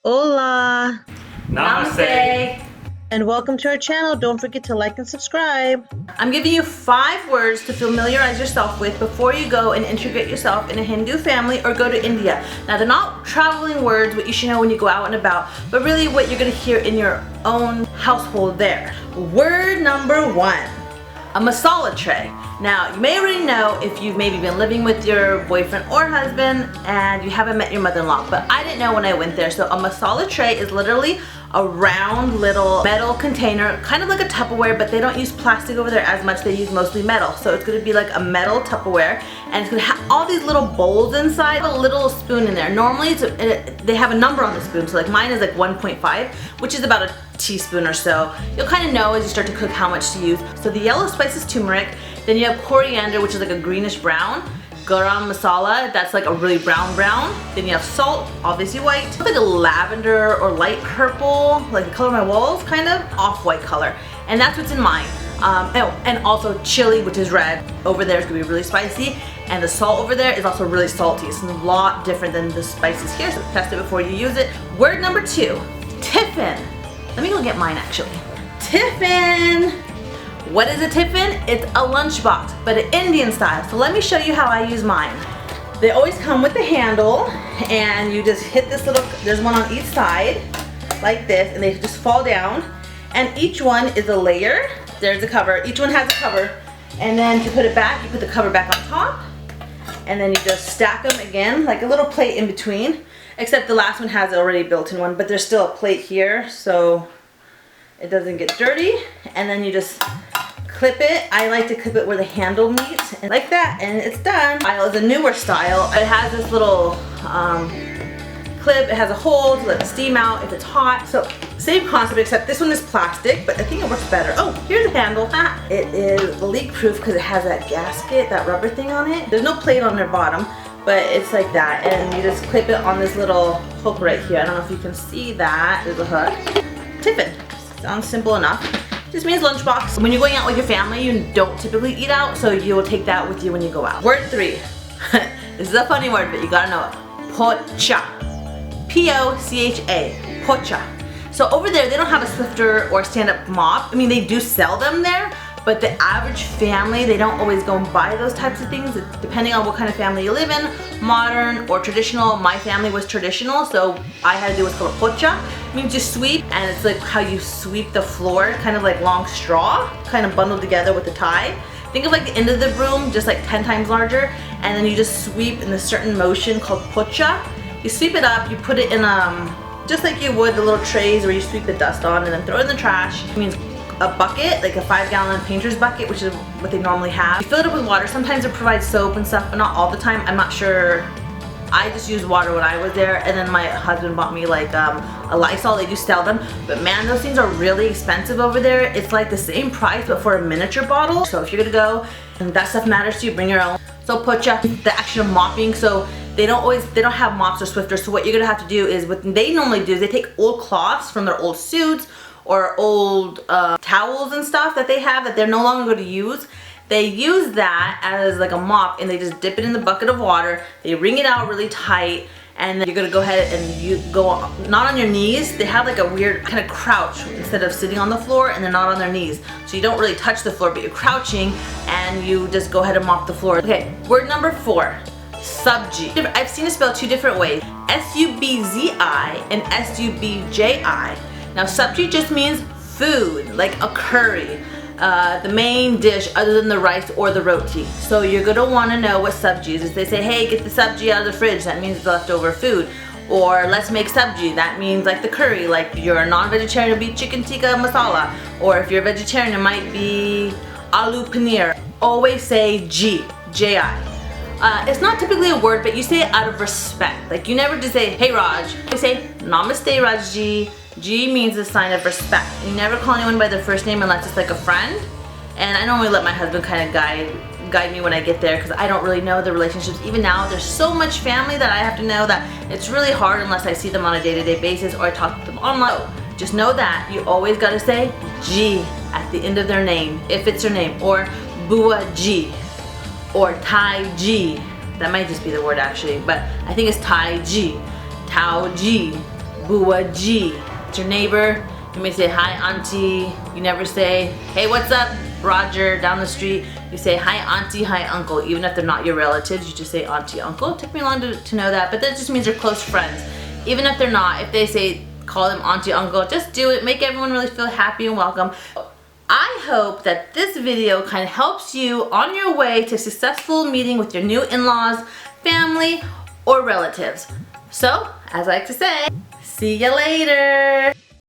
Hola, Namaste. and welcome to our channel. Don't forget to like and subscribe. I'm giving you 5 words to familiarize yourself with before you go and integrate yourself in a Hindu family or go to India. Now, they're not traveling words, what you should know when you go out and about, but really what you're going to hear in your own household there. Word number 1, a masala tray. Now, you may already know if you've maybe been living with your boyfriend or husband and you haven't met your mother-in-law, but I didn't know when I went there. So a masala tray is literally a round little metal container, kind of like a Tupperware, but they don't use plastic over there as much. They use mostly metal. So it's going to be like a metal Tupperware, and it's going to have all these little bowls inside, a little spoon in there. Normally they have a number on the spoon, so like mine is like 1.5, which is about a teaspoon or so. You'll kind of know as you start to cook how much to use. So the yellow spice is turmeric, then you have coriander, which is like a greenish brown, garam masala, that's like a really brown. Then you have salt, obviously white. It's like a lavender or light purple, like the color of my walls, kind of off-white color. And that's what's in mine. And also chili, which is red. Over there is gonna be really spicy. And the salt over there is also really salty. It's a lot different than the spices here, so test it before you use it. Word number 2, tiffin. Let me go get mine actually. Tiffin. What is a tiffin? It's a lunchbox, but an Indian style. So let me show you how I use mine. They always come with the handle, and you just hit this little, there's one on each side, like this, and they just fall down. And each one is a layer. There's a cover. Each one has a cover. And then to put it back, you put the cover back on top, and then you just stack them again, like a little plate in between. Except the last one has already built-in one, but there's still a plate here, so it doesn't get dirty. And then you just clip it. I like to clip it where the handle meets, and like that, and it's done. Style is a newer style. It has this little clip. It has a hole to let the steam out if it's hot. So same concept, except this one is plastic, but I think it works better. Oh, here's the handle. It is leak proof because it has that gasket, that rubber thing on it. There's no plate on their bottom, but it's like that, and you just clip it on this little hook right here. I don't know if you can see that. There's a hook. Tiffin. Sounds simple enough. Just means lunchbox. When you're going out with your family, you don't typically eat out, so you will take that with you when you go out. Word 3. This is a funny word, but you gotta know it. Pocha. P-O-C-H-A. Pocha. So over there, they don't have a Swiffer or stand-up mop. I mean, they do sell them there, but the average family, they don't always go and buy those types of things, depending on what kind of family you live in, modern or traditional. My family was traditional, so I had to do what's called a pocha. It means you sweep, and it's like how you sweep the floor, kind of like long straw, kind of bundled together with a tie. Think of like the end of the broom, just like 10 times larger, and then you just sweep in a certain motion called pocha. You sweep it up, you put it in just like you would the little trays where you sweep the dust on, and then throw it in the trash. It means a bucket, like a 5-gallon painter's bucket, which is what they normally have. You fill it up with water. Sometimes it provides soap and stuff, but not all the time. I'm not sure. I just used water when I was there, and then my husband bought me like a Lysol. They do sell them, but man, those things are really expensive over there. It's like the same price, but for a miniature bottle. So if you're gonna go and that stuff matters to you, bring your own. So pocha, the action of mopping. So they don't have mops or Swifters. So what you're gonna have to do is, what they normally do is they take old cloths from their old suits or old towels and stuff that they have that they're no longer going to use. They use that as like a mop, and they just dip it in the bucket of water. They wring it out really tight, and then you're gonna go ahead and you go not on your knees. They have like a weird kind of crouch instead of sitting on the floor, and they're not on their knees. So you don't really touch the floor, but you're crouching, and you just go ahead and mop the floor. Okay, word number 4, Subji. I've seen it spelled 2 different ways, S-U-B-Z-I and S-U-B-J-I. Now, subji just means food, like a curry, the main dish other than the rice or the roti. So you're gonna wanna know what subji is. If they say, hey, get the subji out of the fridge, that means it's leftover food. Or let's make subji, that means like the curry. Like you're a non-vegetarian, it'll be chicken tikka masala. Or if you're a vegetarian, it might be aloo paneer. Always say J-I. It's not typically a word, but you say it out of respect. Like you never just say, hey Raj. You say, namaste Rajji. G means a sign of respect. You never call anyone by their first name unless it's like a friend. And I normally let my husband kind of guide me when I get there, because I don't really know the relationships. Even now, there's so much family that I have to know that it's really hard unless I see them on a day-to-day basis or I talk to them online. Just know that you always gotta say G at the end of their name, if it's their name, or Bua G, or Tai G. That might just be the word actually, but I think it's Tai G, Tao G, Subji. It's your neighbor. You may say, hi auntie. You never say, hey, what's up, Roger, down the street. You say, hi auntie, hi uncle. Even if they're not your relatives, you just say auntie, uncle. It took me long to know that, but that just means you're close friends. Even if they're not, if they say, call them auntie, uncle, just do it. Make everyone really feel happy and welcome. I hope that this video kind of helps you on your way to successful meeting with your new in-laws, family, or relatives. So, as I like to say, see ya later.